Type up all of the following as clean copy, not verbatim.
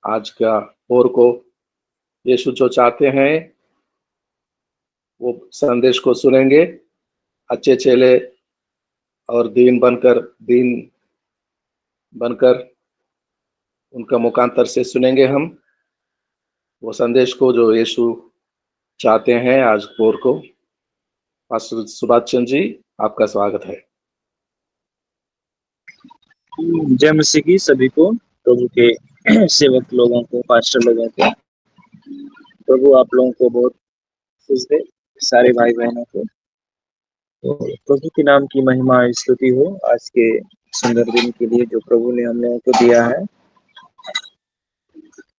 आज का भोर को यीशु जो चाहते हैं वो संदेश को सुनेंगे। अच्छे चेले और दीन बनकर उनका मुखांतर से सुनेंगे हम वो संदेश को जो यीशु चाहते हैं आज भोर को। पास्टर सुभाष चंद्र जी, आपका स्वागत है। जय मसीह की सभी को, प्रभु के सेवक लोगों को, पास्टर लोगों को, प्रभु आप लोगों को बहुत खुश दे, सारे भाई बहनों को। तो प्रभु के नाम की महिमा स्तुति हो आज के सुंदर दिन के लिए जो प्रभु ने हम लोगों को दिया है।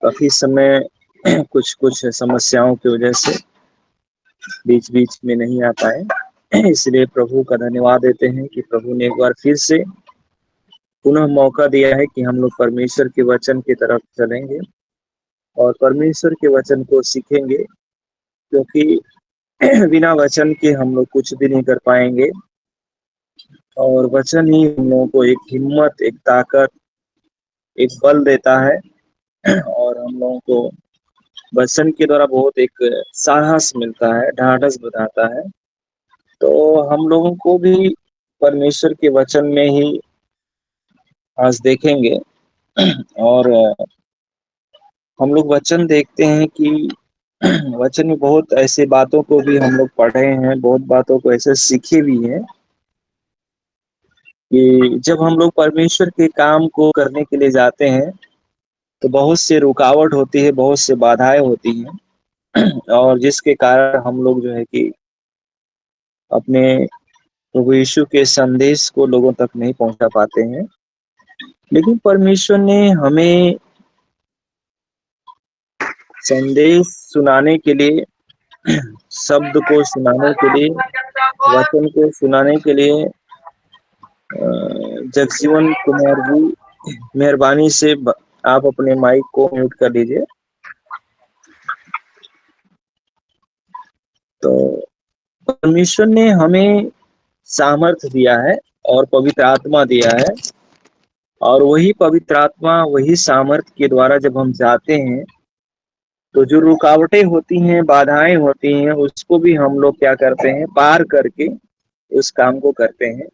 काफी समय कुछ समस्याओं की वजह से बीच बीच में नहीं आ पाए, इसलिए प्रभु का धन्यवाद देते हैं कि प्रभु ने एक बार फिर से पुनः मौका दिया है कि हम लोग परमेश्वर के वचन की तरफ चलेंगे और परमेश्वर के वचन को सीखेंगे, क्योंकि बिना वचन के हम लोग कुछ भी नहीं कर पाएंगे। और वचन ही हम लोगों को एक हिम्मत, एक ताकत, एक बल देता है और हम लोगों को वचन के द्वारा बहुत एक साहस मिलता है, ढाढ़स बताता है। तो हम लोगों को भी परमेश्वर के वचन में ही आज देखेंगे और हम लोग वचन देखते हैं कि वचन में बहुत ऐसे बातों को भी हम लोग पढ़े हैं, बहुत बातों को ऐसे सीखे भी हैं कि जब हम लोग परमेश्वर के काम को करने के लिए जाते हैं तो बहुत से रुकावट होती है, बहुत से बाधाएं होती हैं और जिसके कारण हम लोग जो है कि अपने प्रभु यीशु के संदेश को लोगों तक नहीं पहुंचा पाते हैं। लेकिन परमेश्वर ने हमें संदेश सुनाने के लिए, शब्द को सुनाने के लिए, वचन को सुनाने के लिए जगजीवन कुमार जी, मेहरबानी से आप अपने माइक को म्यूट कर लीजिए। तो परमेश्वर ने हमें सामर्थ्य दिया है और पवित्र आत्मा दिया है, और वही पवित्र आत्मा, वही सामर्थ्य के द्वारा जब हम जाते हैं तो जो रुकावटें होती हैं, बाधाएं होती हैं, उसको भी हम लोग क्या करते हैं, पार करके उस काम को करते हैं।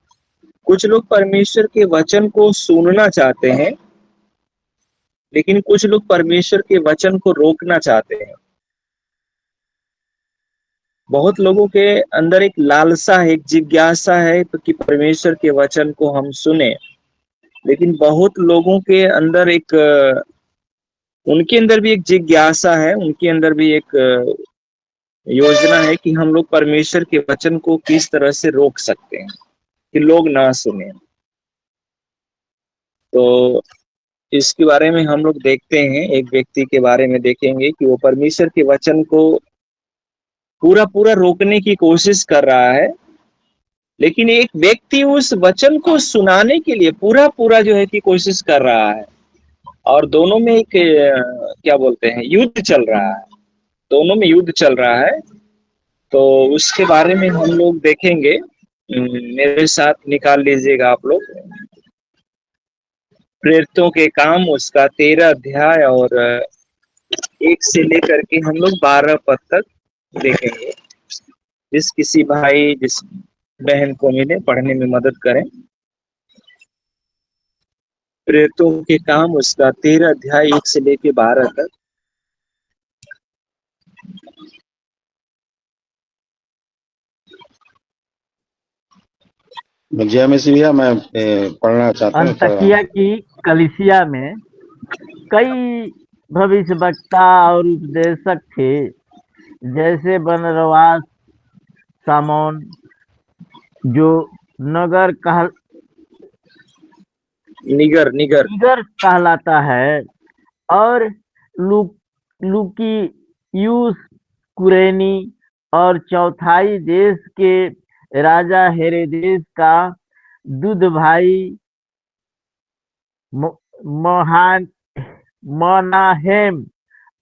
कुछ लोग परमेश्वर के वचन को सुनना चाहते हैं, लेकिन कुछ लोग परमेश्वर के वचन को रोकना चाहते हैं। बहुत लोगों के अंदर एक लालसा है, एक जिज्ञासा है कि परमेश्वर के वचन को हम सुने, लेकिन बहुत लोगों के अंदर उनके अंदर भी एक जिज्ञासा है, उनके अंदर भी एक योजना है कि हम लोग परमेश्वर के वचन को किस तरह से रोक सकते हैं कि लोग ना सुने। तो इसके बारे में हम लोग देखते हैं, एक व्यक्ति के बारे में देखेंगे कि वो परमेश्वर के वचन को पूरा पूरा रोकने की कोशिश कर रहा है, लेकिन एक व्यक्ति उस वचन को सुनाने के लिए पूरा पूरा जो है कि कोशिश कर रहा है, और दोनों में एक क्या बोलते हैं, युद्ध चल रहा है, दोनों में युद्ध चल रहा है। तो उसके बारे में हम लोग देखेंगे। मेरे साथ निकाल लीजिएगा आप लोग प्रेरितों के काम, उसका 13 अध्याय और 1 से लेकर के हम लोग 12 पद तक देखेंगे। जिस किसी भाई, जिस बहन को मिले, पढ़ने में मदद करें। प्रेरितों के काम, उसका 13 अध्याय 1 से लेके 12 तक। जय मसीह भैया, मैं पढ़ना चाहता हूँ। अंतकिया की कलीसिया में कई भविष्यवक्ता और उपदेशक थे, जैसे बरनबास, शामौन जो निगर कहलाता है, और लुकियुस कुरेनी, और चौथाई देश के राजा हेरोदेस का दूध भाई मनाहेम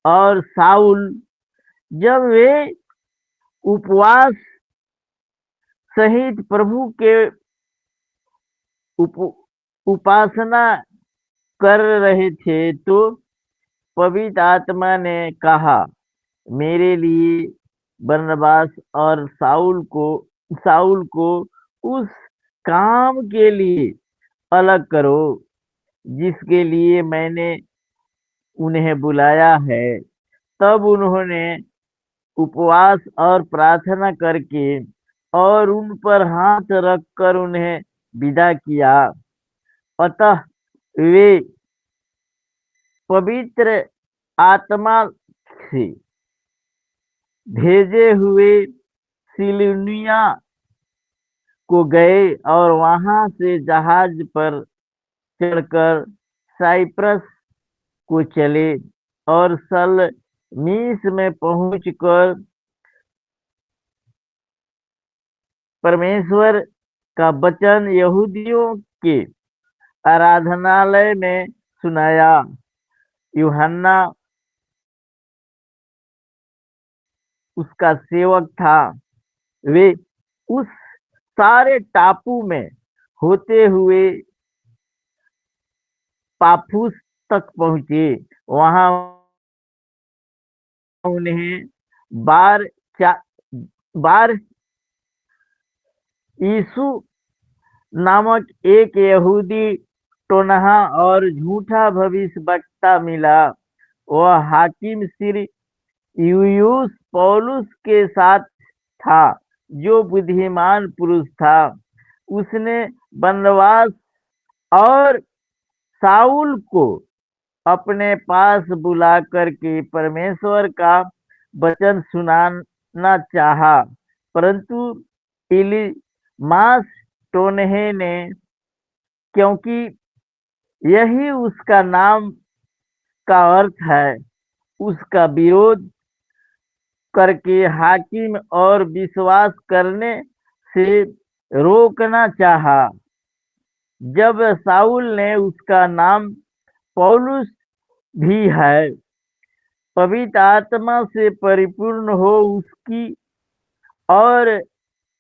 और साउल, जब वे उपवास सहित प्रभु के उपासना कर रहे थे तो पवित्र आत्मा ने कहा, मेरे लिए बरनबास और साउल को उस काम के लिए अलग करो जिसके लिए मैंने उन्हें बुलाया है। तब उन्होंने उपवास और प्रार्थना करके और उन पर हाथ रखकर उन्हें विदा किया। अतः वे पवित्र आत्मा से भेजे हुए सिलूनिया को गए और वहां से जहाज पर चढ़कर साइप्रस को चले और सलमीस में पहुंचकर परमेश्वर का वचन यहूदियों के आराधनालय में सुनाया। यूहन्ना उसका सेवक था। वे उस सारे टापू में होते हुए पाफुस तक पहुंचे। वहां उन्हें बार यीशु नामक एक यहूदी टोनहा और झूठा भविष्यवक्ता मिला। वह हाकिम सिर यूलियुस पौलुस के साथ था, जो बुद्धिमान पुरुष था। उसने बरनबास और साउल को अपने पास बुला करके परमेश्वर का वचन सुनाना चाहा, परंतु इलीमास टोनहे ने, क्योंकि यही उसका नाम का अर्थ है, उसका विरोध करके हाकिम और विश्वास करने से रोकना चाहा। जब साउल ने, उसका नाम पौलुस भी है, पवित्र आत्मा से परिपूर्ण हो उसकी और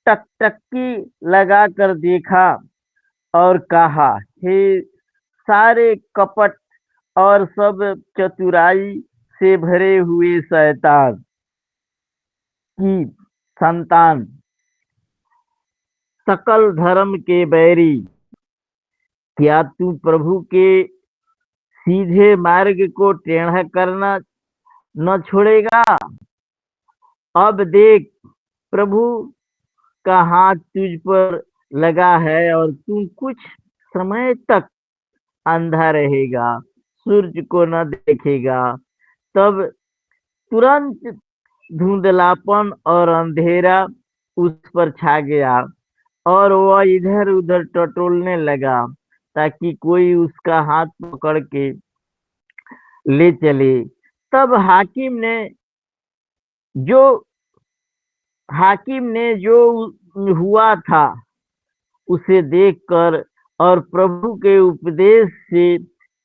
टकटकी लगाकर देखा और कहा, हे सारे कपट और सब चतुराई से भरे हुए शैतान की संतान, सकल धर्म के बैरी, क्या तू प्रभु के सीधे मार्ग को टेढ़ा करना न छोड़ेगा? अब देख, प्रभु का हाथ तुझ पर लगा है और तू कुछ समय तक अंधा रहेगा, सूरज को न देखेगा। तब तुरंत धुंधलापन और अंधेरा उस पर छा गया और वह इधर उधर टटोलने लगा ताकि कोई उसका हाथ पकड़ के ले चले। तब हाकिम ने जो हुआ था उसे देखकर और प्रभु के उपदेश से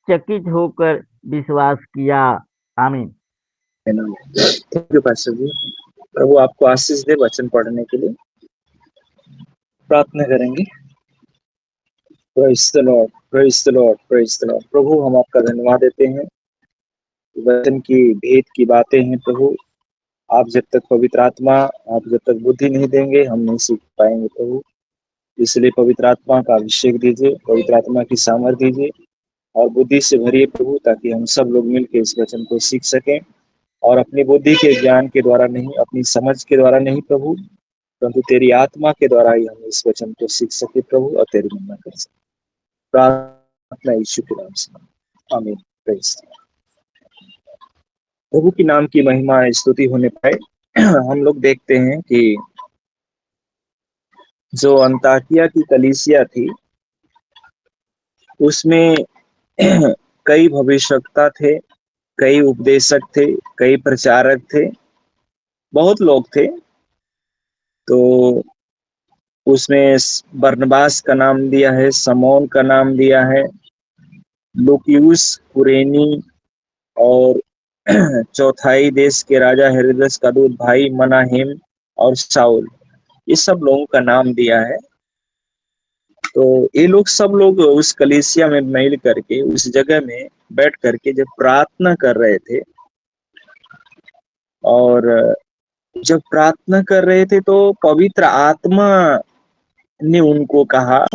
चकित होकर विश्वास किया। आमीन। Thank you pastor ji. प्रभु आपको आशीष दे। वचन पढ़ने के लिए प्रार्थना करेंगे। Praise the Lord, praise the Lord, praise the Lord. प्रभु हम आपका धन्यवाद देते हैं। वचन की भेद की बातें हैं प्रभु। आप जब तक पवित्र आत्मा, आप जब तक बुद्धि नहीं देंगे हम नहीं सीख पाएंगे प्रभु। इसलिए पवित्र आत्मा का अभिषेक दीजिए, पवित्र आत्मा की सामर्थ दीजिए और बुद्धि से भरिए प्रभु, ताकि हम सब लोग मिलकर इस वचन को सीख सकें और अपनी बुद्धि के ज्ञान के द्वारा नहीं, अपनी समझ के द्वारा नहीं प्रभु, परंतु तेरी आत्मा के द्वारा ही हम इस वचन को सीख सके प्रभु और तेरी महिमा कर सके। प्रार्थना यीशु के नाम से, आमीन। Praise the Lord. प्रभु की नाम की महिमा स्तुति होने पाए। हम लोग देखते हैं कि जो अंताकिया की कलीसिया थी उसमें कई भविष्यवक्ता थे, कई उपदेशक थे, कई प्रचारक थे, बहुत लोग थे। तो उसमें बरनबास का नाम दिया है, समौन का नाम दिया है, लुकियुस कुरेनी और चौथाई देश के राजा हेरोदेस का दूत भाई मनाहेम और साउल, ये सब लोगों का नाम दिया है। तो ये लोग सब लोग उस कलीसिया में मिल करके उस जगह में बैठ करके जब प्रार्थना कर रहे थे, और जब प्रार्थना कर रहे थे तो पवित्र आत्मा ने उनको कहा,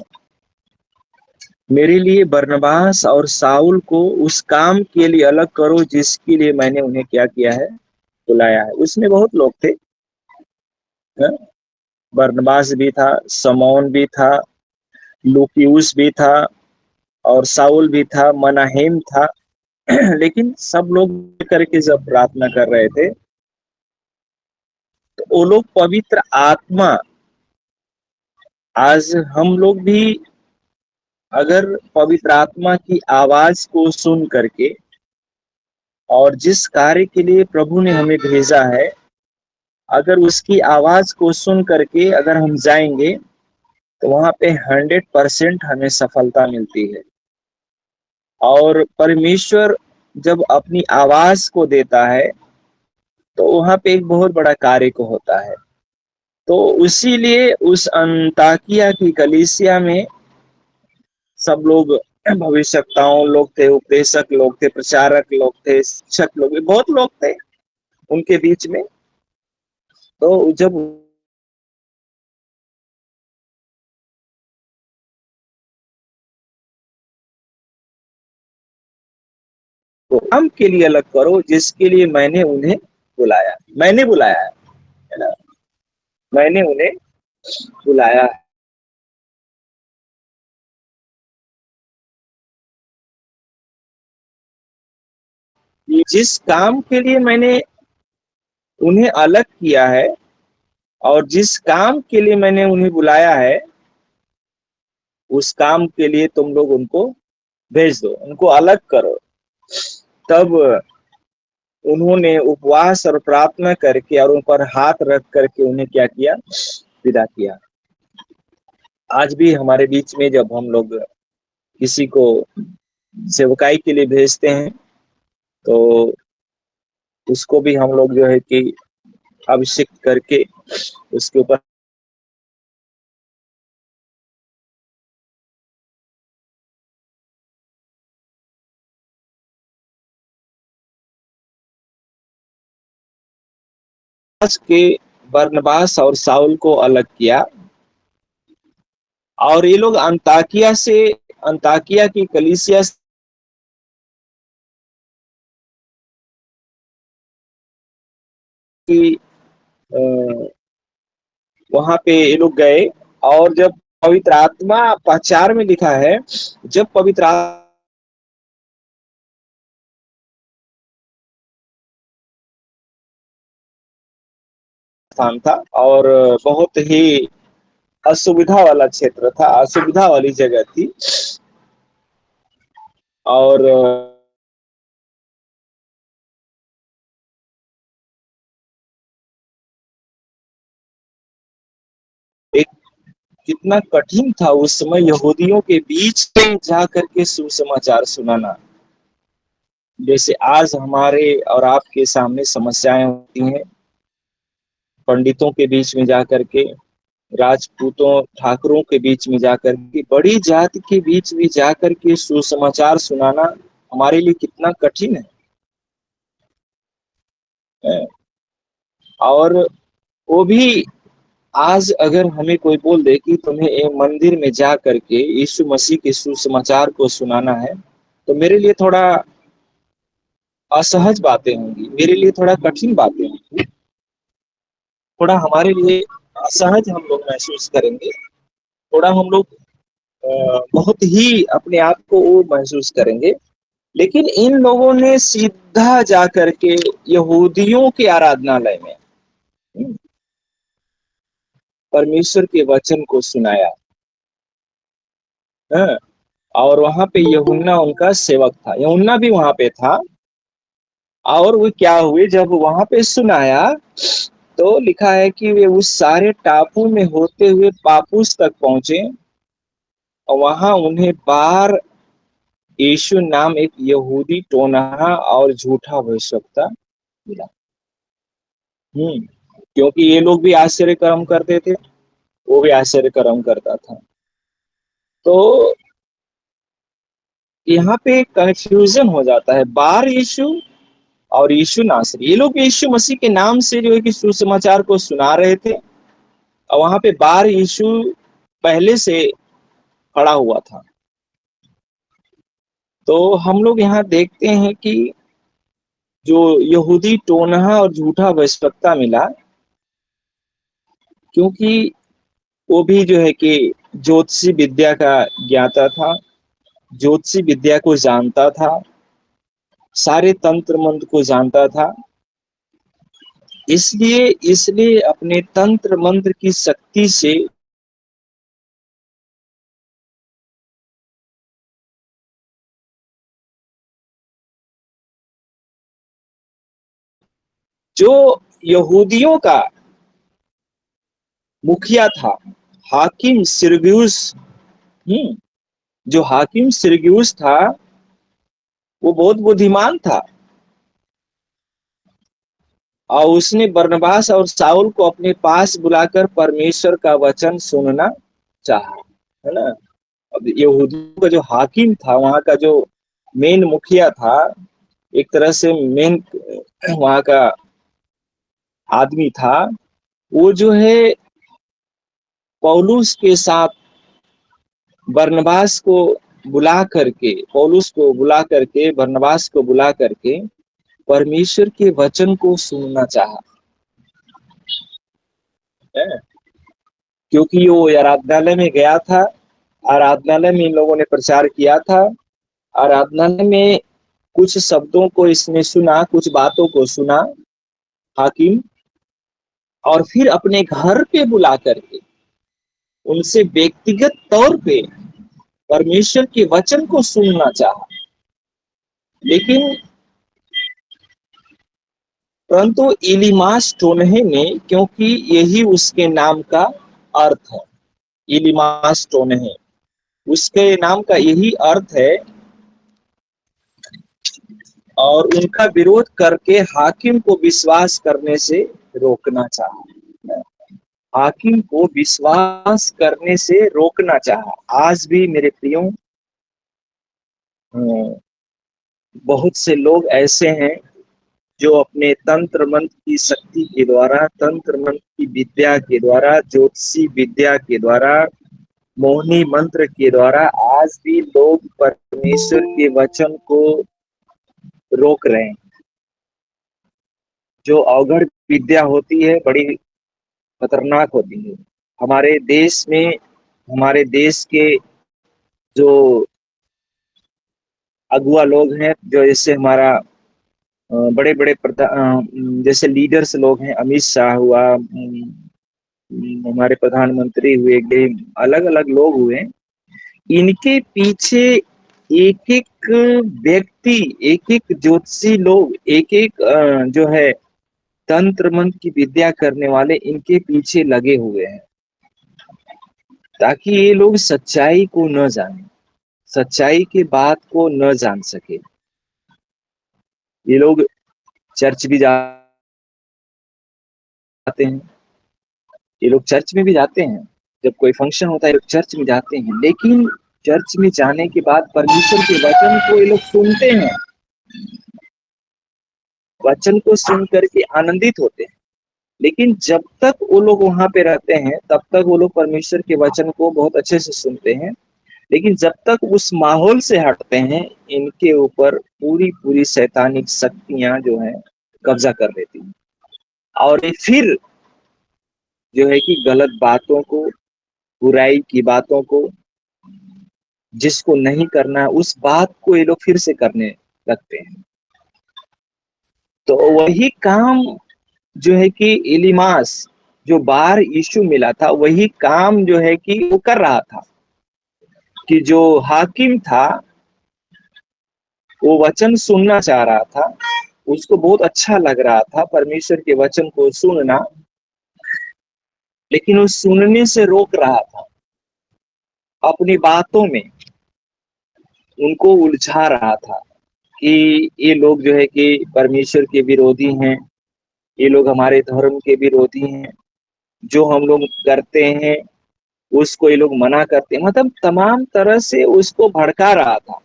मेरे लिए बरनबास और साउल को उस काम के लिए अलग करो जिसके लिए मैंने उन्हें क्या किया है, बुलाया है। उसमें बहुत लोग थे, बरनबास भी था, समौन भी था, लूकियुस भी था, और साउल भी था, मनाहेम था। लेकिन सब लोग करके जब प्रार्थना कर रहे थे तो वो लोग पवित्र आत्मा, आज हम लोग भी अगर पवित्र आत्मा की आवाज को सुन करके और जिस कार्य के लिए प्रभु ने हमें भेजा है, अगर उसकी आवाज को सुन करके अगर हम जाएंगे तो वहां पे 100% हमें सफलता मिलती है। और परमेश्वर जब अपनी आवाज को देता है तो वहां पे एक बहुत बड़ा कार्य को होता है। तो इसीलिए उस अंताकिया की कलीसिया में सब लोग भविष्यवक्ताओं लोग थे, उपदेशक लोग थे, प्रचारक लोग थे, शिक्षक लोग, बहुत लोग थे उनके बीच में। तो जब तो काम के लिए अलग करो जिसके लिए मैंने उन्हें बुलाया, मैंने बुलाया है ना, मैंने उन्हें बुलाया है। जिस काम के लिए मैंने उन्हें अलग किया है और जिस काम के लिए मैंने उन्हें बुलाया है, उस काम के लिए तुम लोग उनको भेज दो, उनको अलग करो। तब उन्होंने उपवास और प्रार्थना करके और उन पर हाथ रख करके उन्हें क्या किया, विदा किया। आज भी हमारे बीच में जब हम लोग किसी को सेवकाई के लिए भेजते हैं तो उसको भी हम लोग जो है कि अभिषेक करके उसके ऊपर के बरनबास और साउल को अलग किया। और ये लोग अंताकिया की कलीसिया की वहां पे ये लोग गए। और जब पवित्र आत्मा 4 में लिखा है, जब पवित्र स्थान था और बहुत ही असुविधा वाला क्षेत्र था, असुविधा वाली जगह थी। और एक कितना कठिन था उस समय यहूदियों के बीच में जाकर के सुसमाचार सुनाना। जैसे आज हमारे और आपके सामने समस्याएं होती हैं, पंडितों के बीच में जाकर के, राजपूतों ठाकुरों के बीच में जाकर के, बड़ी जाति के बीच में जाकर के सुसमाचार सुनाना हमारे लिए कितना कठिन है। और वो भी आज अगर हमें कोई बोल दे कि तुम्हें एक मंदिर में जा करके यीशु मसीह के सुसमाचार को सुनाना है, तो मेरे लिए थोड़ा असहज बातें होंगी, मेरे लिए थोड़ा कठिन बातें होंगी, थोड़ा हमारे लिए असहज हम लोग महसूस करेंगे, थोड़ा हम लोग बहुत ही अपने आप को वो महसूस करेंगे। लेकिन इन लोगों ने सीधा जा करके यहूदियों के आराधनालय में परमेश्वर के वचन को सुनाया। और वहां पे यूहन्ना उनका सेवक था, यूहन्ना भी वहां पे था। और वो क्या हुए, जब वहां पे सुनाया तो लिखा है कि वे उस सारे टापू में होते हुए पापुस तक पहुंचे और वहां उन्हें बार यीशु नाम एक यहूदी टोनहा और झूठा भविष्यवक्ता मिला। क्योंकि ये लोग भी आश्चर्य कर्म करते थे, वो भी आश्चर्य कर्म करता था। तो यहाँ पे कंफ्यूजन हो जाता है। बार यीशु और यीशु नासरी, ये लोग यीशु मसीह के नाम से जो है कि सुसमाचार को सुना रहे थे, और वहां पे बार यीशु पहले से खड़ा हुआ था। तो हम लोग यहाँ देखते हैं कि जो यहूदी टोनहा और झूठा वैश्वकता मिला, क्योंकि वो भी जो है कि ज्योतिषी विद्या का ज्ञाता था, ज्योतिषी विद्या को जानता था, सारे तंत्र मंत्र को जानता था। इसलिए इसलिए अपने तंत्र मंत्र की शक्ति से जो यहूदियों का मुखिया था, हाकिम सिरगियुस, जो हाकिम सिरगियुस था, वो बहुत बुद्धिमान था, और उसने बरनबास और साउल को अपने पास बुलाकर परमेश्वर का वचन सुनना चाहा, है ना। अब यहूदियों का जो हाकिम था, वहां का जो मेन मुखिया था, एक तरह से मेन वहां का आदमी था, वो जो है पौलुस के साथ बरनबास को बुला करके, पौलुस को बुला करके, बरनबास को बुला करके परमेश्वर के वचन को सुनना चाहा, है? क्योंकि वो आराधनालय में गया था, आराधनालय में इन लोगों ने प्रचार किया था, आराधनालय में कुछ शब्दों को इसने सुना, कुछ बातों को सुना हाकिम, और फिर अपने घर पे बुला करके उनसे व्यक्तिगत तौर पे परमेश्वर के वचन को सुनना चाहा। लेकिन परंतु इलीमास टोनहे ने, क्योंकि यही उसके नाम का अर्थ है, इलीमास टोनहे, उसके नाम का यही अर्थ है, और उनका विरोध करके हाकिम को विश्वास करने से रोकना चाहा, हाकिम को विश्वास करने से रोकना चाहा। आज भी मेरे प्रियो, बहुत से लोग ऐसे हैं जो अपने तंत्र मंत्र की शक्ति के द्वारा, तंत्र मंत्र की विद्या के द्वारा, ज्योतिषी विद्या के द्वारा, मोहिनी मंत्र के द्वारा आज भी लोग परमेश्वर के वचन को रोक रहे हैं। जो अवघड़ विद्या होती है, बड़ी खतरनाक होती है। हमारे देश में, हमारे देश के जो अगुआ लोग हैं, जो जैसे हमारा बड़े बड़े जैसे लीडर्स लोग हैं, अमित शाह हुआ, हमारे प्रधानमंत्री हुए, अलग अलग लोग हुए, इनके पीछे एक एक व्यक्ति, एक एक ज्योतिषी लोग, एक एक जो है तंत्र मंत्र की विद्या करने वाले इनके पीछे लगे हुए हैं, ताकि ये लोग सच्चाई को न जाने, सच्चाई की बात को न जान सके। ये लोग चर्च भी जाते हैं, ये लोग चर्च में भी जाते हैं, जब कोई फंक्शन होता है लोग चर्च में जाते हैं, लेकिन चर्च में जाने के बाद परमेश्वर के वचन को ये लोग सुनते हैं, वचन को सुन करके आनंदित होते हैं, लेकिन जब तक वो लोग वहां पे रहते हैं तब तक वो लोग परमेश्वर के वचन को बहुत अच्छे से सुनते हैं, लेकिन जब तक उस माहौल से हटते हैं, इनके ऊपर पूरी पूरी शैतानिक शक्तियां जो है कब्जा कर लेती हैं, और ये फिर जो है कि गलत बातों को, बुराई की बातों को, जिसको नहीं करना उस बात को ये लोग फिर से करने लगते हैं। तो वही काम जो है कि इलीमास, जो बार यीशु मिला था, वही काम जो है कि वो कर रहा था, कि जो हाकिम था वो वचन सुनना चाह रहा था, उसको बहुत अच्छा लग रहा था परमेश्वर के वचन को सुनना, लेकिन वो सुनने से रोक रहा था, अपनी बातों में उनको उलझा रहा था कि ये लोग जो है कि परमेश्वर के विरोधी हैं, ये लोग हमारे धर्म के विरोधी हैं, जो हम लोग करते हैं उसको ये लोग मना करते, मतलब तमाम तरह से उसको भड़का रहा था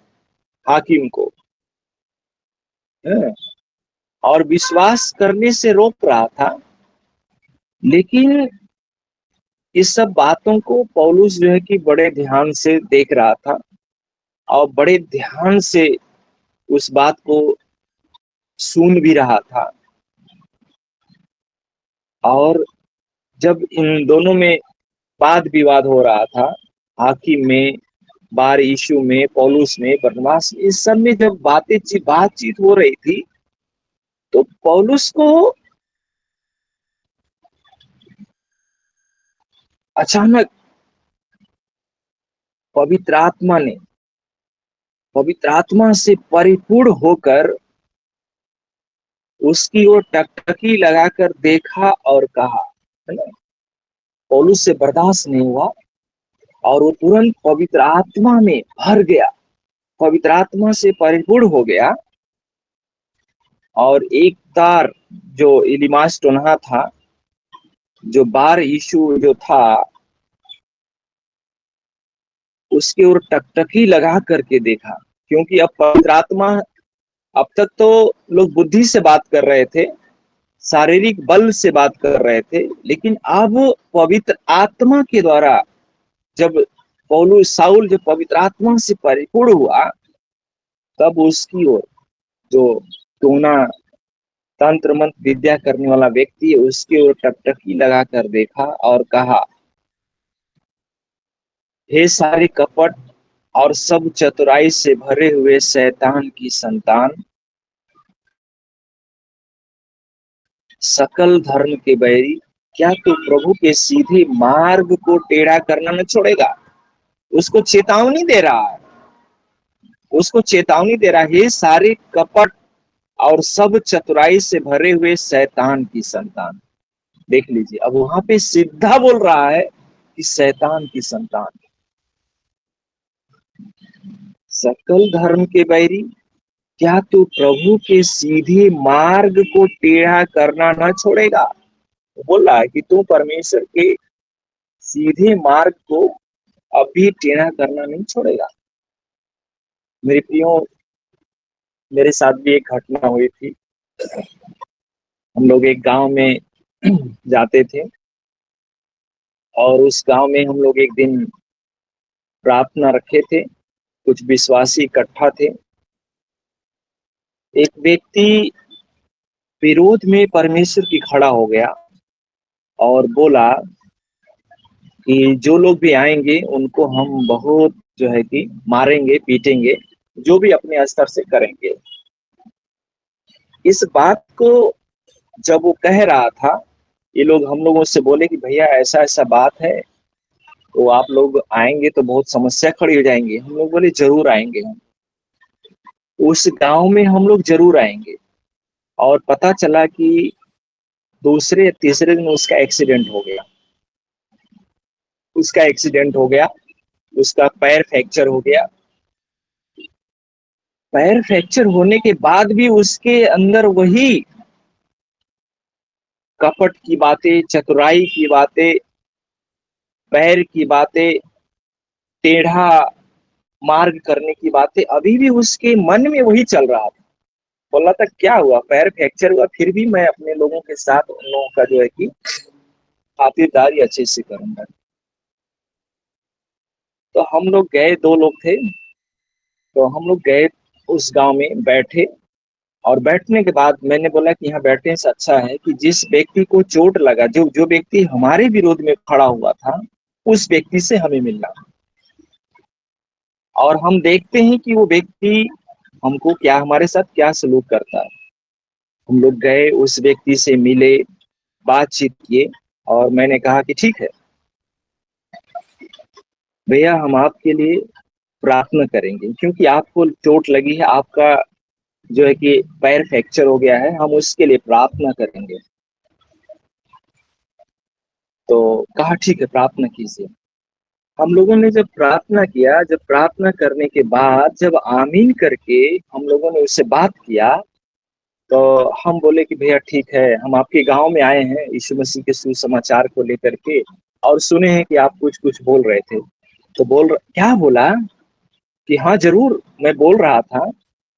हाकिम को, है? और विश्वास करने से रोक रहा था। लेकिन इस सब बातों को पौलुस जो है कि बड़े ध्यान से देख रहा था और बड़े ध्यान से उस बात को सुन भी रहा था। और जब इन दोनों में वाद विवाद हो रहा था, हाकिम में, बार यीशु में, पौलुस में, बरनबास में, इस सब में जब बातचीत हो रही थी, तो पौलुस को अचानक पवित्र आत्मा से परिपूर्ण होकर उसकी ओर टकटकी लगाकर देखा और कहा, है ना? पौलुस से बर्दाश्त नहीं हुआ और वो तुरंत पवित्र आत्मा में भर गया, पवित्र आत्मा से परिपूर्ण हो गया। और एक तार जो इलीमास टोनहा था, जो बार यीशु जो था, उसके ओर टकटकी लगा करके देखा। क्योंकि अब पवित्र आत्मा, अब तक तो लोग बुद्धि से बात कर रहे थे, शारीरिक बल से बात कर रहे थे, लेकिन अब पवित्र आत्मा के द्वारा जब साउल जब पवित्र आत्मा से परिपूर्ण हुआ, तब उसकी ओर जो टोना तंत्र मंत्र विद्या करने वाला व्यक्ति है, उसकी ओर टकटकी लगा कर देखा और कहा, हे सारे कपट और सब चतुराई से भरे हुए शैतान की संतान, सकल धर्म के बैरी, क्या तू प्रभु के सीधे मार्ग को टेढ़ा करना न छोड़ेगा? उसको चेतावनी दे रहा है, उसको चेतावनी दे रहा है, हे सारे कपट और सब चतुराई से भरे हुए शैतान की संतान। देख लीजिए, अब वहां पे सीधा बोल रहा है कि शैतान की संतान, सकल धर्म के बैरी, क्या तू प्रभु के सीधे मार्ग को टेढ़ा करना न छोड़ेगा? बोल रहा है कि तू परमेश्वर के सीधे मार्ग को अभी टेढ़ा करना नहीं छोड़ेगा। मेरे प्रियो, मेरे साथ भी एक घटना हुई थी। हम लोग एक गांव में जाते थे और उस गांव में हम लोग एक दिन प्रार्थना रखे थे, कुछ विश्वासी इकट्ठा थे। एक व्यक्ति विरोध में परमेश्वर की खड़ा हो गया और बोला कि जो लोग भी आएंगे उनको हम बहुत जो है कि मारेंगे, पीटेंगे, जो भी अपने स्तर से करेंगे। इस बात को जब वो कह रहा था, ये लोग हम लोगों से बोले कि भैया ऐसा ऐसा बात है, तो आप लोग आएंगे तो बहुत समस्या खड़ी हो जाएंगी। हम लोग बोले जरूर आएंगे, हम उस गांव में हम लोग जरूर आएंगे। और पता चला कि दूसरे या तीसरे दिन उसका एक्सीडेंट हो गया, उसका पैर फ्रैक्चर हो गया। पैर फ्रैक्चर होने के बाद भी उसके अंदर वही कपट की बातें, चतुराई की बातें, पैर की बातें, टेढ़ा मार्ग करने की बातें अभी भी उसके मन में वही चल रहा था। बोला था क्या हुआ, पैर फ्रैक्चर हुआ, फिर भी मैं अपने लोगों के साथ उन लोगों का जो है कि खातिरदारी अच्छे से करूंगा। तो हम लोग गए, 2 लोग थे, तो हम लोग गए उस गांव में, बैठे। और बैठने के बाद मैंने बोला कि यहाँ बैठने से अच्छा है कि जिस व्यक्ति को चोट लगा, जो व्यक्ति हमारे विरोध में खड़ा हुआ था, उस व्यक्ति से हमें मिलना और हम देखते हैं कि वो व्यक्ति हमको क्या, हमारे साथ क्या सलूक करता है। हम लोग गए, उस व्यक्ति से मिले, बातचीत किए और मैंने कहा कि ठीक है भैया, हम आपके लिए प्रार्थना करेंगे, क्योंकि आपको चोट लगी है, आपका जो है कि पैर फ्रैक्चर हो गया है, हम उसके लिए प्रार्थना करेंगे। तो कहा ठीक है, प्रार्थना कीजिए। हम लोगों ने जब प्रार्थना किया, जब प्रार्थना करने के बाद जब आमीन करके हम लोगों ने उससे बात किया, तो हम बोले कि भैया ठीक है, हम आपके गांव में आए हैं यीशु मसीह के सुसमाचार को लेकर के, और सुने हैं कि आप कुछ कुछ बोल रहे थे। तो क्या बोला कि हाँ जरूर मैं बोल रहा था,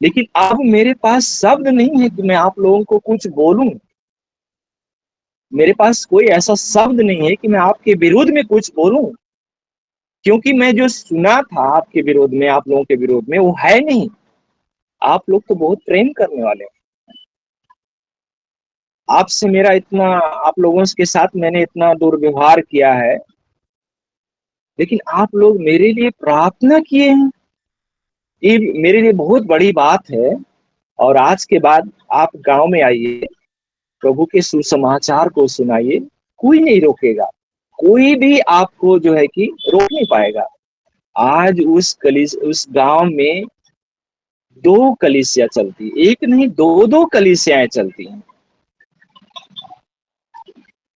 लेकिन अब मेरे पास शब्द नहीं है कि मैं आप लोगों को कुछ बोलूं। मेरे पास कोई ऐसा शब्द नहीं है कि मैं आपके विरोध में कुछ बोलूं, क्योंकि मैं जो सुना था आपके विरोध में, आप लोगों के विरोध में, वो है नहीं। आप लोग तो बहुत प्रेम करने वाले हैं, आपसे मेरा इतना, आप लोगों के साथ मैंने इतना दुर्व्यवहार किया है, लेकिन आप लोग मेरे लिए प्रार्थना किए हैं, ये मेरे लिए बहुत बड़ी बात है। और आज के बाद आप गांव में आइए, प्रभु के सुसमाचार को सुनाइए, कोई नहीं रोकेगा, कोई भी आपको जो है कि रोक नहीं पाएगा। आज उस गांव में 2 कलीसिया चलती, एक नहीं 2-2 कलीसियाएं चलती हैं।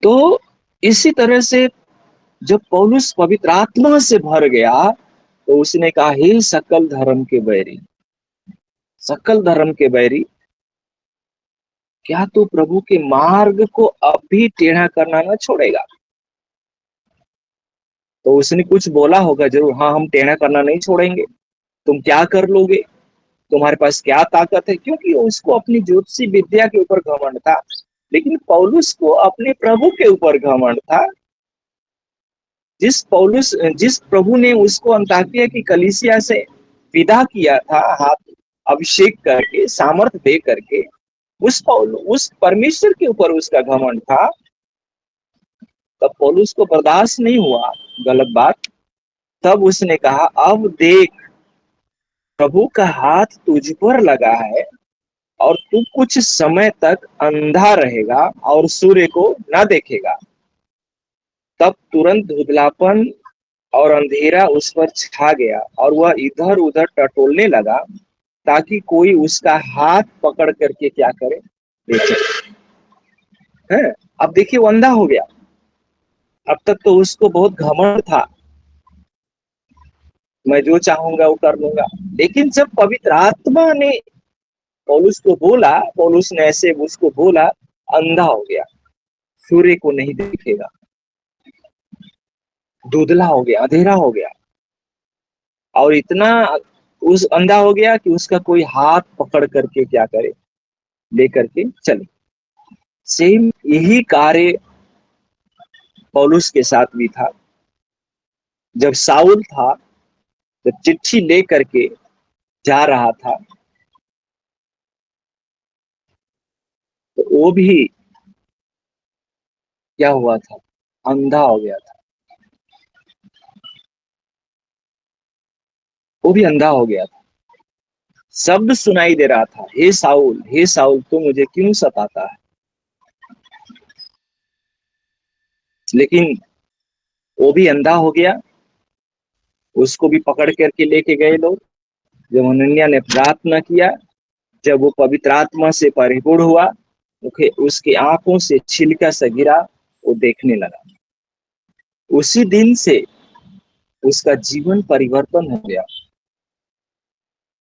तो इसी तरह से जब पौलुस पवित्र आत्मा से भर गया, तो उसने कहा, हे सकल धर्म के बैरी, सकल धर्म के बैरी, क्या तू प्रभु के मार्ग को अब भी टेढ़ा करना न छोड़ेगा? तो उसने कुछ बोला होगा जरूर, हाँ हम टेढ़ा करना नहीं छोड़ेंगे। तुम क्या कर लोगे, तुम्हारे पास क्या ताकत है? क्योंकि उसको अपनी ज्योतिषी विद्या के ऊपर घमंड था, लेकिन पौलुस को अपने प्रभु के ऊपर घमंड था। जिस प्रभु ने उसको अंताकिया की कलीसिया से विदा किया था, हाथ अभिषेक करके, सामर्थ दे करके, उस परमेश्वर के ऊपर उसका घमंड था। तब पौलुस को बर्दाश्त नहीं हुआ गलत बात। तब उसने कहा, अब देख, प्रभु का हाथ तुझ पर लगा है और तू कुछ समय तक अंधा रहेगा और सूर्य को न देखेगा। तब तुरंत धुंधलापन और अंधेरा उस पर छा गया और वह इधर उधर टटोलने लगा, ताकि कोई उसका हाथ पकड़ करके क्या करे, देखे। है, अब देखिए वो अंधा हो गया। अब तक तो उसको बहुत घमंड था, मैं जो चाहूंगा वो कर लूंगा। लेकिन जब पवित्र आत्मा ने पौलुस को बोला, पौलुस ने ऐसे उसको बोला, अंधा हो गया, सूर्य को नहीं देखेगा, धुंधला हो गया, अंधेरा हो गया, और इतना उस अंधा हो गया कि उसका कोई हाथ पकड़ करके क्या करे, लेकर के चले। सेम यही कार्य पौलुस के साथ भी था। जब साउल था, जब चिट्ठी ले करके जा रहा था, तो वो भी क्या हुआ था, अंधा हो गया था। वो भी अंधा हो गया था। शब्द सुनाई दे रहा था, हे साउल, हे साउल, तू मुझे क्यों सताता है? लेकिन वो भी अंधा हो गया। उसको भी पकड़ करके लेके गए लोग। जब हनन्याह ने प्रार्थना किया, जब वो पवित्र आत्मा से परिपूर्ण हुआ, उसकी आंखों से छिलका सा गिरा, वो देखने लगा। उसी दिन से उसका जीवन परिवर्तन हो गया,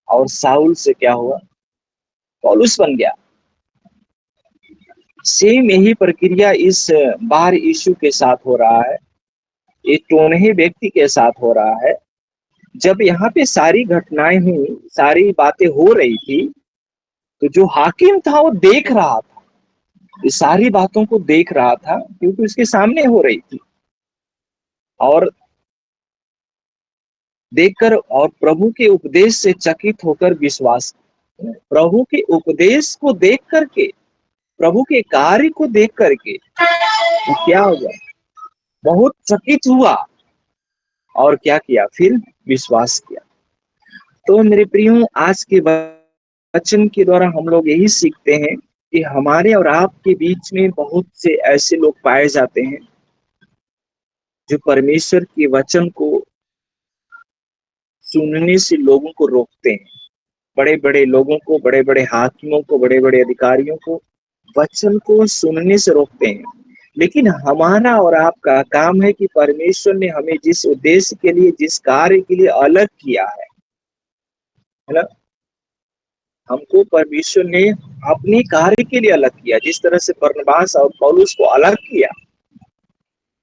और साउल से क्या हुआ, पौलुस बन गया। सेम यही प्रक्रिया इस बार यीशु के साथ हो रहा है, एक टोनहे व्यक्ति के साथ हो रहा है। जब यहाँ पे सारी घटनाएं हुई, सारी बातें हो रही थी, तो जो हाकिम था वो देख रहा था, ये सारी बातों को देख रहा था, क्योंकि उसके सामने हो रही थी। और देखकर और प्रभु के उपदेश से चकित होकर विश्वास, प्रभु के उपदेश को देख करके, प्रभु के कार्य को देख करके तो क्या हुआ, बहुत चकित हुआ, और क्या किया, फिर विश्वास किया। तो मेरे प्रियो, आज के वचन के द्वारा हम लोग यही सीखते हैं कि हमारे और आपके बीच में बहुत से ऐसे लोग पाए जाते हैं जो परमेश्वर के वचन को सुनने से लोगों को रोकते हैं। बड़े बड़े लोगों को, बड़े बड़े हाकिमों को, बड़े बड़े अधिकारियों को वचन को सुनने से रोकते हैं। लेकिन हमारा और आपका काम है कि परमेश्वर ने हमें जिस उद्देश्य के लिए, जिस कार्य के लिए अलग किया है ना, हमको परमेश्वर ने अपने कार्य के लिए अलग किया। जिस तरह से बरनबास और पौलुस को अलग किया,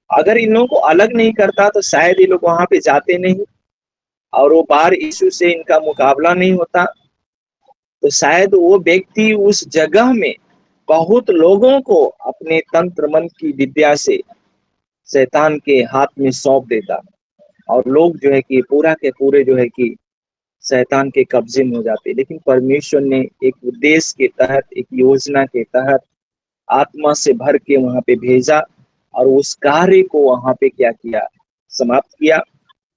अगर इन लोगों को अलग नहीं करता तो शायद ये लोग वहां पे जाते नहीं और वो बार यीशु से इनका मुकाबला नहीं होता, तो शायद वो व्यक्ति उस जगह में बहुत लोगों को अपने तंत्र मंत्र की विद्या से शैतान के हाथ में सौंप देता और लोग जो है कि पूरा के पूरे जो है कि शैतान के कब्जे में हो जाते। लेकिन परमेश्वर ने एक उद्देश्य के तहत, एक योजना के तहत आत्मा से भर के वहां पे भेजा और उस कार्य को वहां पे क्या किया, समाप्त किया।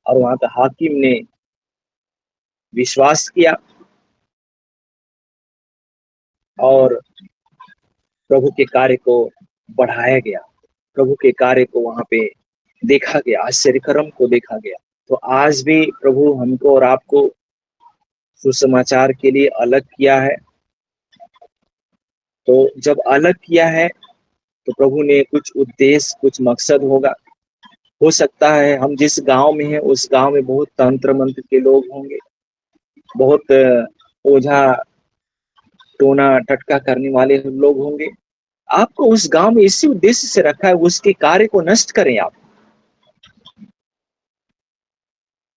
और वहां का हाकिम ने विश्वास किया और प्रभु के कार्य को बढ़ाया गया, प्रभु के कार्य को वहां पे देखा गया, आश्चर्यक्रम को देखा गया। तो आज भी प्रभु हमको और आपको सुसमाचार के लिए अलग किया है। तो जब अलग किया है तो प्रभु ने कुछ उद्देश्य, कुछ मकसद होगा। हो सकता है हम जिस गांव में हैं उस गांव में बहुत तंत्र मंत्र के लोग होंगे, बहुत ओझा टोना टटका करने वाले लोग होंगे। आपको उस गांव में इसी उद्देश्य से रखा है, उसके कार्य को नष्ट करें आप।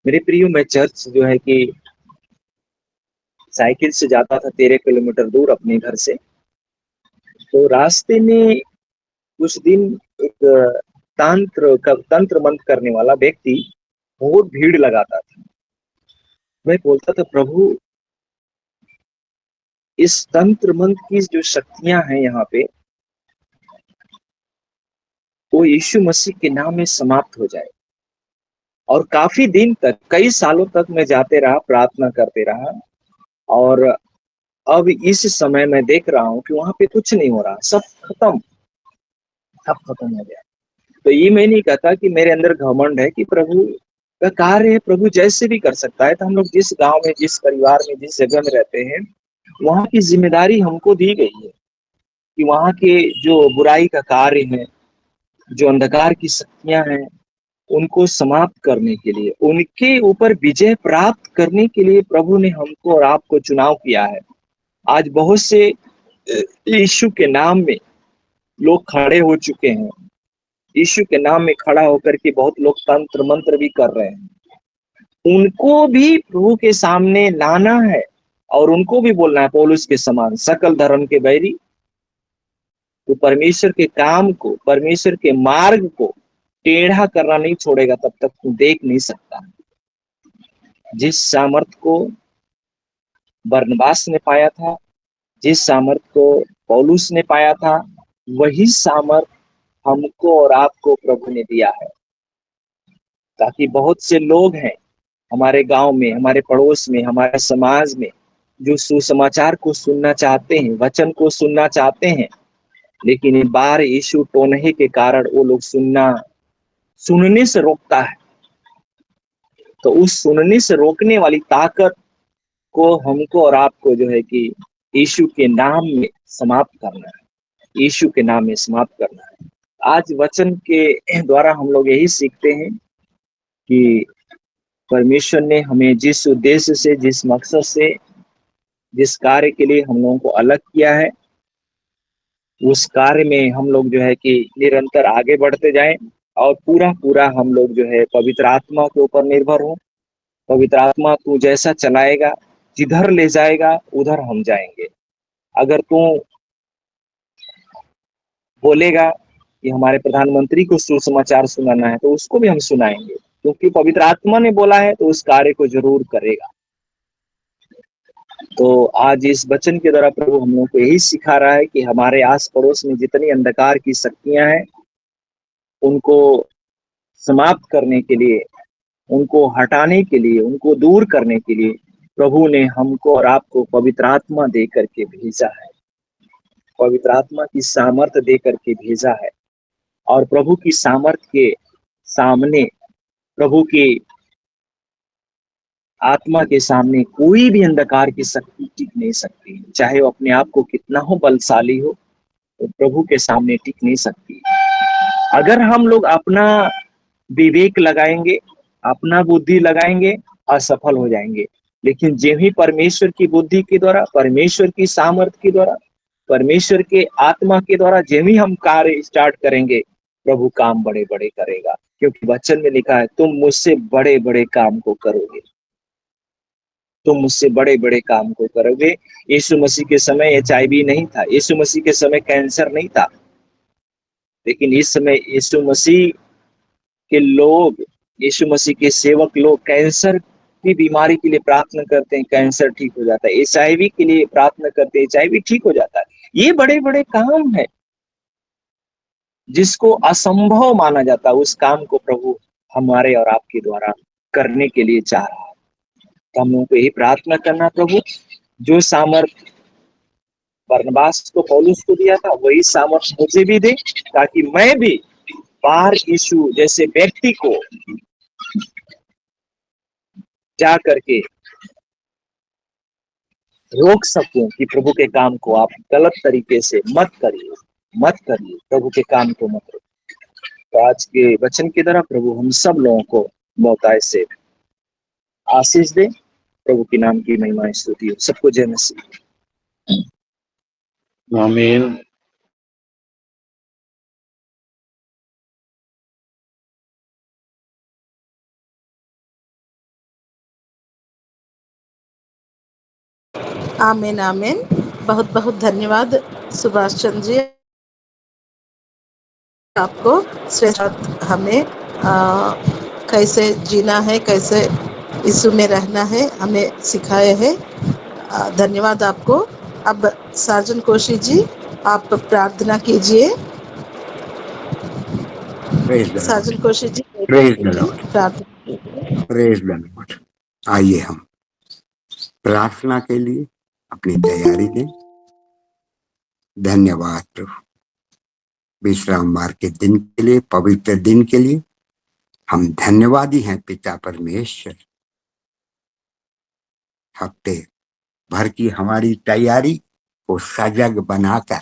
मेरे प्रियो, मैं चर्च जो है कि साइकिल से जाता था 13 किलोमीटर दूर अपने घर से। तो रास्ते में कुछ दिन एक तंत्र मंत्र करने वाला व्यक्ति बहुत भीड़ लगाता था। मैं बोलता था, प्रभु इस तंत्र मंत्र की जो शक्तियां हैं यहाँ पे, वो यीशु मसीह के नाम में समाप्त हो जाए। और काफी दिन तक, कई सालों तक मैं जाते रहा, प्रार्थना करते रहा। और अब इस समय मैं देख रहा हूँ कि वहां पे कुछ नहीं हो रहा, सब खत्म हो गया। तो ये मैं नहीं कहता कि मेरे अंदर घमंड है कि प्रभु का कार्य है, प्रभु जैसे भी कर सकता है। तो हम लोग जिस गांव में, जिस परिवार में, जिस जगह में रहते हैं, वहां की जिम्मेदारी हमको दी गई है कि वहां के जो बुराई का कार्य है, जो अंधकार की शक्तियां हैं, उनको समाप्त करने के लिए, उनके ऊपर विजय प्राप्त करने के लिए प्रभु ने हमको और आपको चुनाव किया है। आज बहुत से यीशु के नाम में लोग खड़े हो चुके हैं। यीशु के नाम में खड़ा होकर के बहुत लोग तंत्र मंत्र भी कर रहे हैं। उनको भी प्रभु के सामने लाना है और उनको भी बोलना है, पौलुस के समान सकल धर्म के बैरी, तो परमेश्वर के काम को, परमेश्वर के मार्ग को टेढ़ा करना नहीं छोड़ेगा तब तक तू देख नहीं सकता। जिस सामर्थ को बरनबास ने पाया था, जिस सामर्थ को पौलुस ने पाया था, वही सामर्थ हमको और आपको प्रभु ने दिया है। ताकि बहुत से लोग हैं हमारे गांव में, हमारे पड़ोस में, हमारे समाज में, जो सुसमाचार को सुनना चाहते हैं, वचन को सुनना चाहते हैं, लेकिन ये बार यीशु टोनहे के कारण वो लोग सुनने से रोकता है। तो उस सुनने से रोकने वाली ताकत को हमको और आपको जो है कि यीशु के नाम में समाप्त करना है, यीशु के नाम में समाप्त करना है। आज वचन के द्वारा हम लोग यही सीखते हैं कि परमेश्वर ने हमें जिस उद्देश्य से, जिस मकसद से, जिस कार्य के लिए हम लोगों को अलग किया है, उस कार्य में हम लोग जो है कि निरंतर आगे बढ़ते जाएं और पूरा हम लोग जो है पवित्र आत्मा के ऊपर निर्भर हो। पवित्र आत्मा तू जैसा चलाएगा, जिधर ले जाएगा उधर हम जाएंगे। अगर तू बोलेगा कि हमारे प्रधानमंत्री को सुसमाचार सुनाना है, तो उसको भी हम सुनाएंगे, क्योंकि पवित्र आत्मा ने बोला है तो उस कार्य को जरूर करेगा। तो आज इस वचन के द्वारा प्रभु हम लोग को यही सिखा रहा है कि हमारे आस पड़ोस में जितनी अंधकार की शक्तियां हैं, उनको समाप्त करने के लिए, उनको हटाने के लिए, उनको दूर करने के लिए प्रभु ने हमको और आपको पवित्र आत्मा दे करके भेजा है, पवित्र आत्मा की सामर्थ्य दे करके भेजा है। और प्रभु की सामर्थ्य के सामने, प्रभु की आत्मा के सामने कोई भी अंधकार की शक्ति टिक नहीं सकती। चाहे वो अपने आप को कितना हो बलशाली हो, तो प्रभु के सामने टिक नहीं सकती। अगर हम लोग अपना विवेक लगाएंगे, अपना बुद्धि लगाएंगे, असफल हो जाएंगे। लेकिन जो ही परमेश्वर की बुद्धि के द्वारा, परमेश्वर की सामर्थ्य के द्वारा, परमेश्वर के आत्मा के द्वारा जो ही हम कार्य स्टार्ट करेंगे, प्रभु काम बड़े बड़े करेगा, क्योंकि वचन में लिखा है तुम मुझसे बड़े बड़े काम को करोगे, तुम मुझसे बड़े बड़े काम को करोगे। यीशु मसीह के समय HIV नहीं था, यीशु मसीह के समय कैंसर नहीं था, लेकिन इस समय यीशु मसीह के लोग, यीशु मसीह के सेवक लोग कैंसर की बीमारी के लिए प्रार्थना करते हैं, कैंसर ठीक हो जाता है। HIV के लिए प्रार्थना करते हैं, HIV ठीक हो जाता है। ये बड़े बड़े काम है जिसको असंभव माना जाता है, उस काम को प्रभु हमारे और आपके द्वारा करने के लिए चाह रहा है। तो हम लोगों को यही प्रार्थना करना, प्रभु जो सामर्थ बरनबास को, पौलुस को दिया था, वही सामर्थ मुझे भी दे, ताकि मैं भी बार यीशु जैसे व्यक्ति को जा करके रोक सकूं कि प्रभु के काम को आप गलत तरीके से मत करिए, मत करिए, प्रभु के काम को मत रोकिए। तो आज के वचन की तरह प्रभु हम सब लोगों को बहुतायत से आशीष दे। प्रभु के नाम की महिमा स्तुति हो। सबको जय मसीह। आमीन। आमीन आमीन। बहुत बहुत धन्यवाद सुभाष चंद्र जी, आपको श्रेष्ठ हमें कैसे जीना है, कैसे यीशु में रहना है, हमें सिखाए हैं। धन्यवाद आपको। अब साजन कोशी जी आप प्रार्थना कीजिए। Praise the Sajan Lord, Koshi ji praise the Lord, प्रार्थना कीजिए। Praise the Lord. आइए हम प्रार्थना के लिए अपनी तैयारी दें। धन्यवाद प्रभु, विश्रामवार के दिन के लिए, पवित्र दिन के लिए हम धन्यवादी हैं पिता परमेश्वर। हफ्ते भर की हमारी तैयारी को सजग बनाकर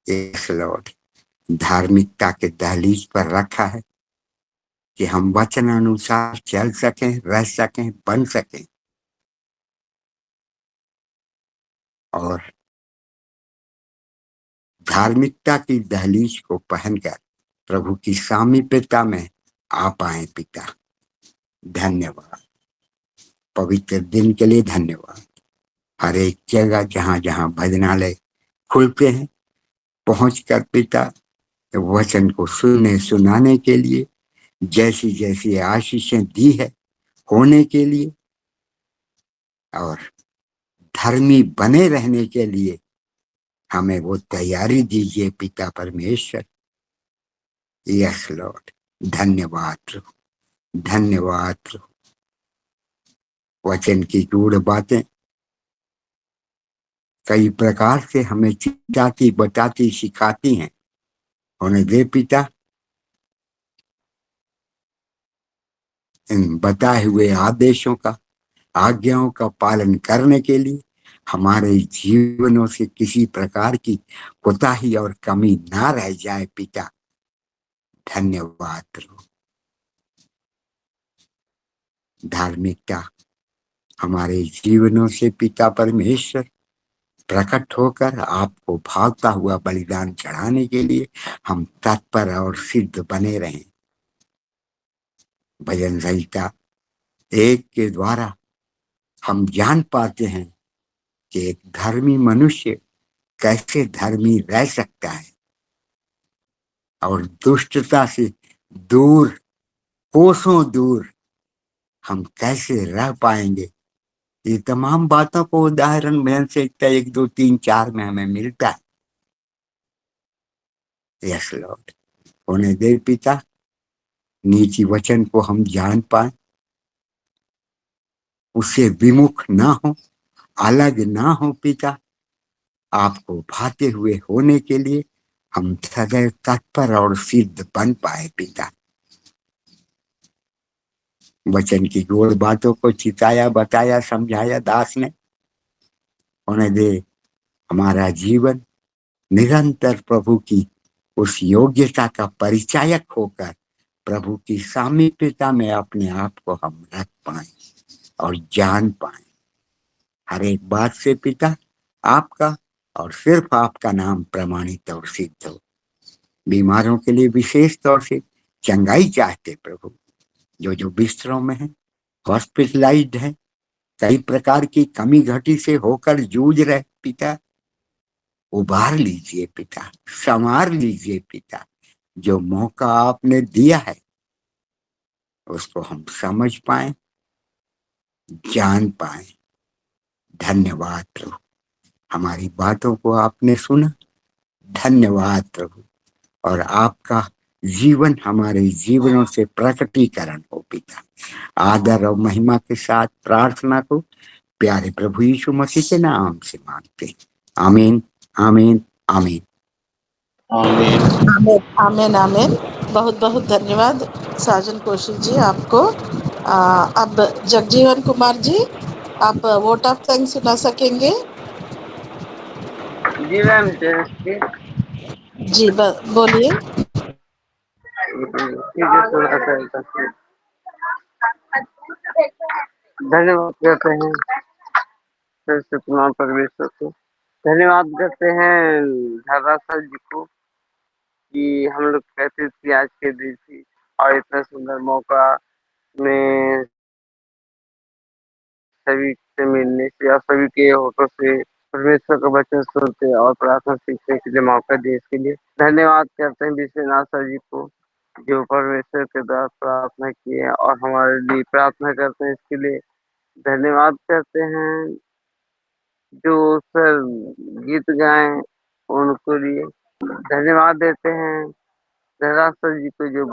इस लॉर्ड धार्मिकता के दहलीज पर रखा है कि हम वचन अनुसार चल सकें, रह सकें, बन सकें और धार्मिकता की दहलीज को पहनकर प्रभु की सामीप्यता में आ पाए। पिता धन्यवाद, पवित्र दिन के लिए धन्यवाद। हर एक जगह जहां जहां भजनालय खुलते हैं, पहुंचकर पिता वचन को सुनने सुनाने के लिए, जैसी जैसी आशीषें दी है होने के लिए और धर्मी बने रहने के लिए हमें वो तैयारी दीजिए पिता परमेश्वर। यस लॉर्ड, धन्यवाद प्रभु, धन्यवाद प्रभु। वचन की गूढ़ बातें कई प्रकार से हमें चिताती, बताती, सिखाती हैं। उन्हें दे पिता, इन बताए हुए आदेशों का, आज्ञाओं का पालन करने के लिए हमारे जीवनों से किसी प्रकार की कोताही और कमी ना रह जाए पिता। धन्यवाद प्रभु। धार्मिकता हमारे जीवनों से पिता परमेश्वर प्रकट होकर आपको भागता हुआ बलिदान चढ़ाने के लिए हम तत्पर और सिद्ध बने रहें। भजन संहिता 1 के द्वारा हम जान पाते हैं कि एक धर्मी मनुष्य कैसे धर्मी रह सकता है और दुष्टता से दूर, कोसों दूर हम कैसे रह पाएंगे। ये तमाम बातों को उदाहरण भजन संहिता 1, 2, 3, 4 में हमें मिलता है। यस लॉर्ड, होने दे पिता, नीति वचन को हम जान पाए, उससे विमुख ना हो, अलग ना हो पिता। आपको भाते हुए होने के लिए हम सदैव तत्पर और सिद्ध बन पाए पिता। वचन की गोड़ बातों को चिताया, बताया, समझाया दास ने। होने दे हमारा जीवन निरंतर प्रभु की उस योग्यता का परिचायक होकर प्रभु की सामीप्यता में अपने आप को हम रख पाए और जान पाए। हर एक बात से पिता आपका और सिर्फ आपका नाम प्रमाणित और सिद्ध हो। बीमारों के लिए विशेष तौर से चंगाई चाहते प्रभु, जो जो बिस्तरों में है, हॉस्पिटलाइज्ड है, कई प्रकार की कमी घटी से होकर जूझ रहे पिता, उबार लीजिए पिता, संवार लीजिए पिता। जो मौका आपने दिया है उसको हम समझ पाए, जान पाए। धन्यवाद प्रभु, हमारी बातों को आपने सुना। धन्यवाद प्रभु, और आपका जीवन हमारे जीवनों से प्रकटीकरण हो पिता। आदर और महिमा के साथ प्रार्थना को प्यारे प्रभु यीशु मसीह के नाम से मांगते। आमीन, आमीन, आमीन। आमीन। आमेन आमेन आमेन। बहुत बहुत धन्यवाद साजन कौशिक जी आपको। अब जगजीवन कुमार जी, आप वोट ऑफ थैंक्स सुना सकेंगे? जी मैम, जैसे जी बोलिए। ठीक है, सुना सकते। धन्यवाद करते हैं फिर से पुनः परमेश्वर को। धन्यवाद करते हैं धर्रा सर जी को कि हम लोग कहते थे आज के दिन थी और इतना सुंदर मौका में सभी से मिलने से और सभी के होठों से परमेश्वर का वचन सुनते और प्रार्थना सीखने के लिए मौका दिए, इसके लिए धन्यवाद करते हैं विश्वनाथ सर जी को, जो परमेश्वर के द्वारा प्रार्थना किए और हमारे लिए प्रार्थना करते हैं, इसके लिए धन्यवाद करते हैं। जो सर गीत गाए उनको लिए धन्यवाद देते हैं। धरा सर जी को जो